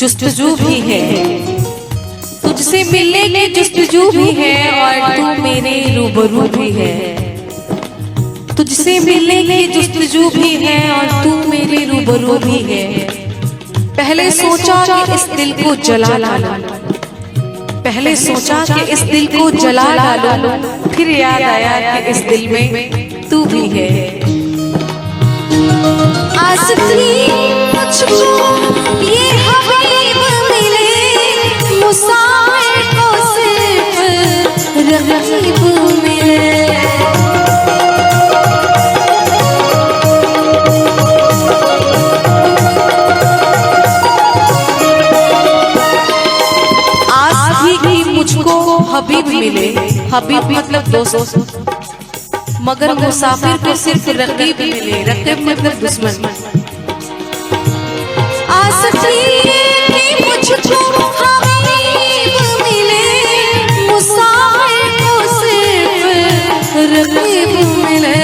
जुस्तजू भी है, तुझसे मिलने की जुस्तजू भी है और तू मेरे रूबरू भी है। तुझसे मिलने की जुस्तजू भी है और तू मेरे रूबरू भी है। पहले सोचा कि इस दिल को जला डालो, पहले सोचा कि इस दिल को जला डालो, फिर याद आया कि इस दिल में तू भी है। आज मुझको ये हबीब मिले, मुसाफिर को सिर्फ रकीब मिले। मुझको हबीब मिले, हबीब मतलब दोस्त, मगर मुसाफिर को सिर्फ रकीब मिले। रकीब मतलब दुश्मन। मुझको हबीब मिले, मुसाफिर को सिर्फ रकीब मिले।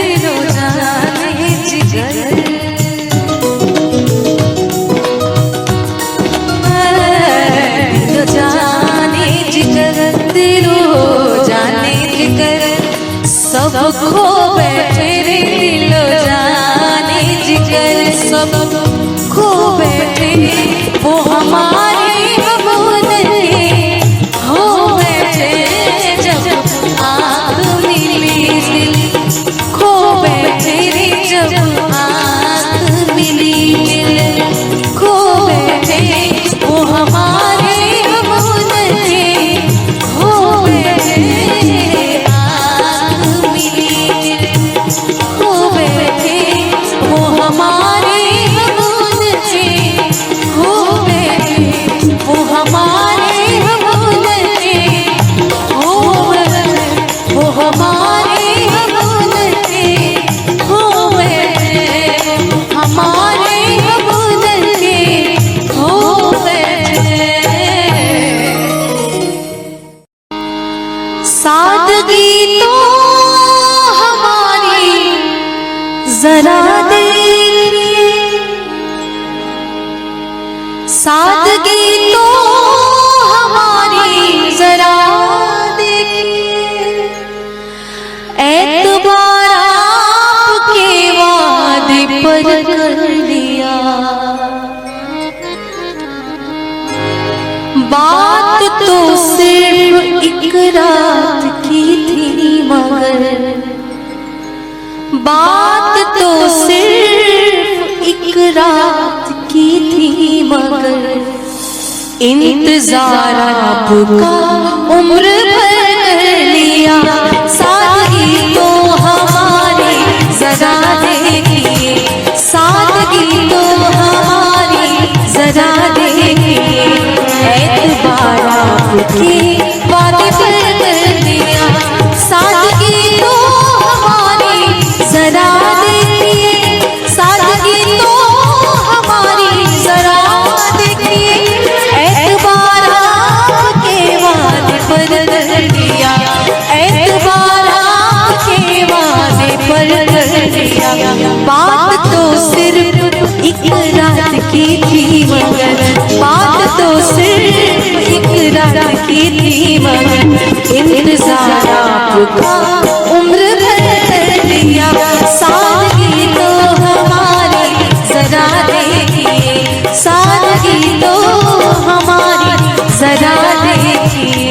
दिलो जाने जिगर सब खो बैठे रे, दिलो जाने जिगर सब खो बैठे। वो हमारे बबूले हो बैठे, जब आँख मिली दिल खो बैठे रे, जब आँख मिली दिल खो बैठे। वो हमारे बबूले हो बैठे, सादगी तो हमारी जरा देखिए, सादगी तो हमारी जरा देखिए। एतबार आपके वादे पर कर लिया, बात तो सिर्फ एक रात की थी, मगर बात तो सिर्फ एक रात की थी, मगर इंतजार आपका उम्र भर कर लिया। सादगी तो हमारी जरा देखिए, सादगी तो हमारी जरा देखिए। एतबार आपके वादे पर कर दिया, सादगी तो हमारी जरा देखिए, सादगी तो हमारी जरा देखिए। एतबार आपके वादे पर कर दिया, एतबार आपके वादे पर कर दिया। बात तो सिर्फ एक रात की थी, मगर बात तो सिर्फ एक रात की थी, मगर इंतजार आपका उम्र भर कर लिया। सादगी तो हमारी जरा देखिए, सादगी तो हमारी जरा देखिए।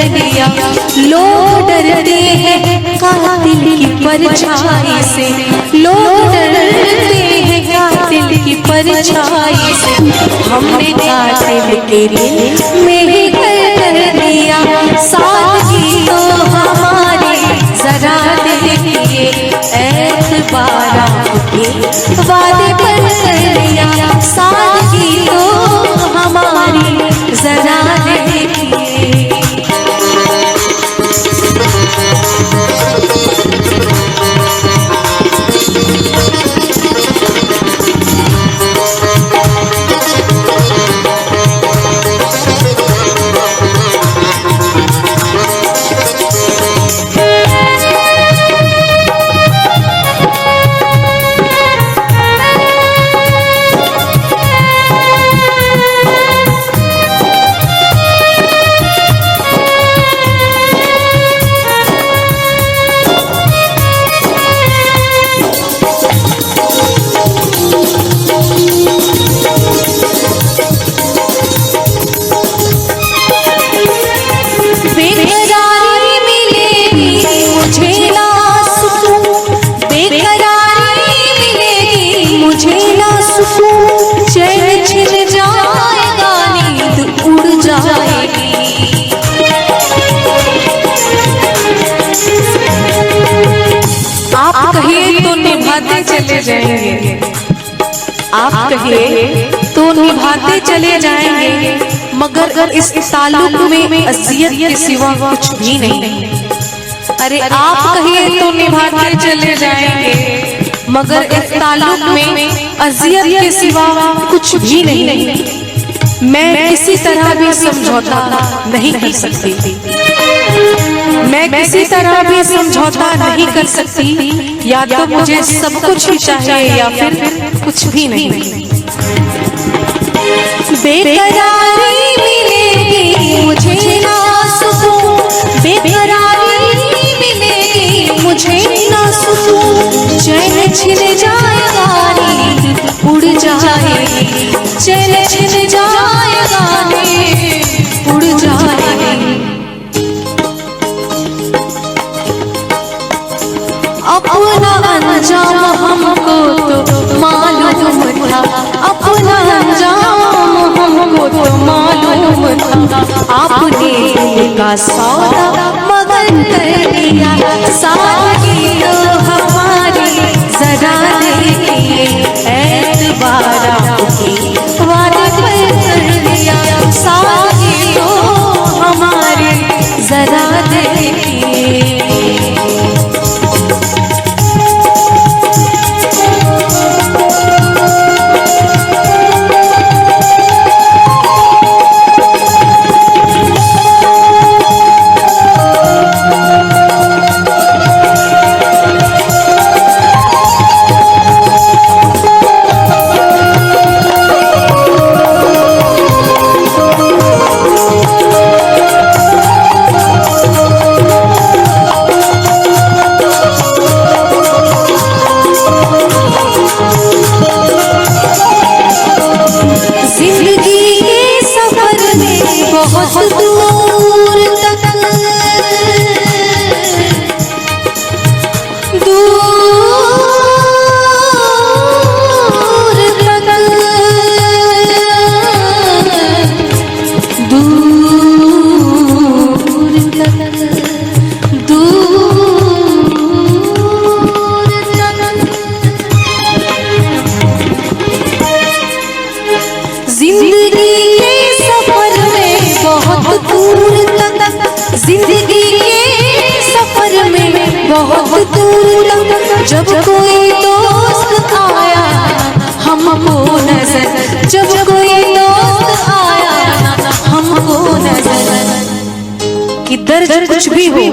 लिया। लोग डरते हैं कातिल की परछाई से, लोग डरते हैं कातिल की परछाई से। हमने कातिल के दिल में ही घर कर दिया। सादगी तो हमारी जरा देखिए, एतबार आपके वादे पर कर लिया। सादगी तो हमारी जरा देखिए। चले जाएंगे, आप कहिए तो निभाते चले जाएंगे, मगर इस ताल्लुक में अज़ियत के सिवा कुछ भी नहीं। अरे आप कहिए तो निभाते चले जाएंगे, मगर इस ताल्लुक में अज़ियत के सिवा कुछ भी नहीं। मैं किसी तरह भी समझौता नहीं कर सकती, मैं किसी तरह भी समझौता नहीं कर सकती। या तो मुझे सब कुछ ही चाहिए या फिर कुछ भी नहीं। बेकरारी मिलेगी मुझे ना सुकून, बेकरारी मिलेगी मुझे ना सुकून। चैन छिन जाएगा नींद उड़ जाएगी, चैन छिन जाएगा नींद उड़ जाएगी। अपना अंजाम हमको तो मालूम था, अपना अंजाम हमको तो मालूम था। आपने दिल का सौदा मगर कर दिया। सादगी तो हमारी जरा देखिए, एतबार आपके वादे पर कर दिया। सादगी तो हमारी जरा देखिए। बहुत दूर तक जब कोई दोस्त आया हमको नजर, जब कोई दोस्त आया हमको नजर। कि दर्द कुछ भी हो,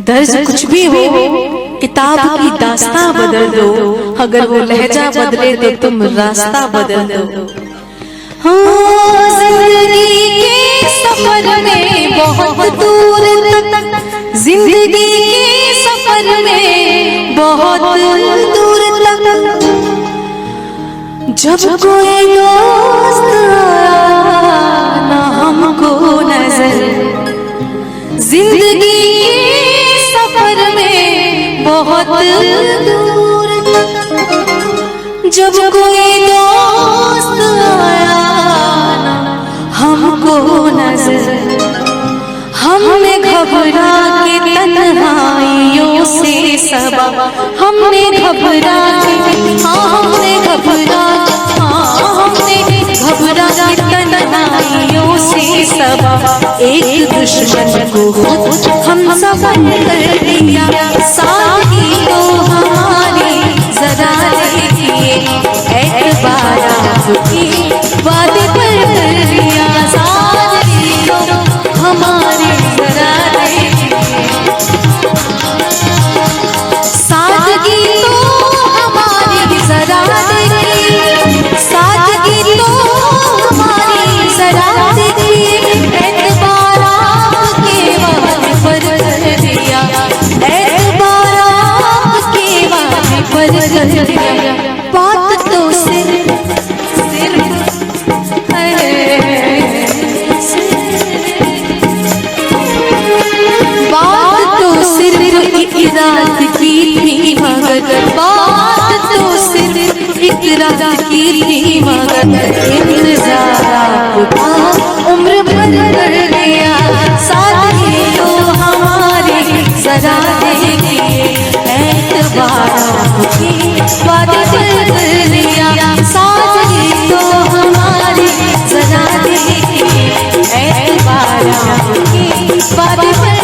दर्द कुछ भी हो, किताब की दास्तां बदल दो। अगर वो लहजा बदले तो तुम रास्ता बदल दो। हाँ, जिंदगी के सफर में बहुत दूर तक, जिंदगी के सफर में बहुत दूर तक जब कोई दोस्त आया ना हमको नजर, जिंदगी के सफर में बहुत दूर जब कोई दोस्त आया ना हमको नजर, हमने घबरा के तन्हाइयों से सबा, हमने घबरा के हमने घबरा के तन्हाइयों से सबा, एक दुश्मन को खुद हम सबन कर दिया। साथी तो हमारी जरा देखिए, एतबार आपकी बात पर कर दिया। साथी तो हमारी जरा देखिए, सादगी तो हमारी जरा देखिए, सादगी तो हमारी जरा देखिए, एतबार आपके वादे पर कर दिया, एतबार आपके वादे पर कर दिया। बात तो सिर्फ बात तो सिर्फ एक रात की थी मगर, बात तो सिर्फ एक रात की थी मगर, इंतजार आपका उम्र भर कर लिया। साथी तो हमारी जरा देखिए, एतबार आपकी बात पर कर लिया। साथी तो हमारी जरा देखिए, एतबार आपकी बात पर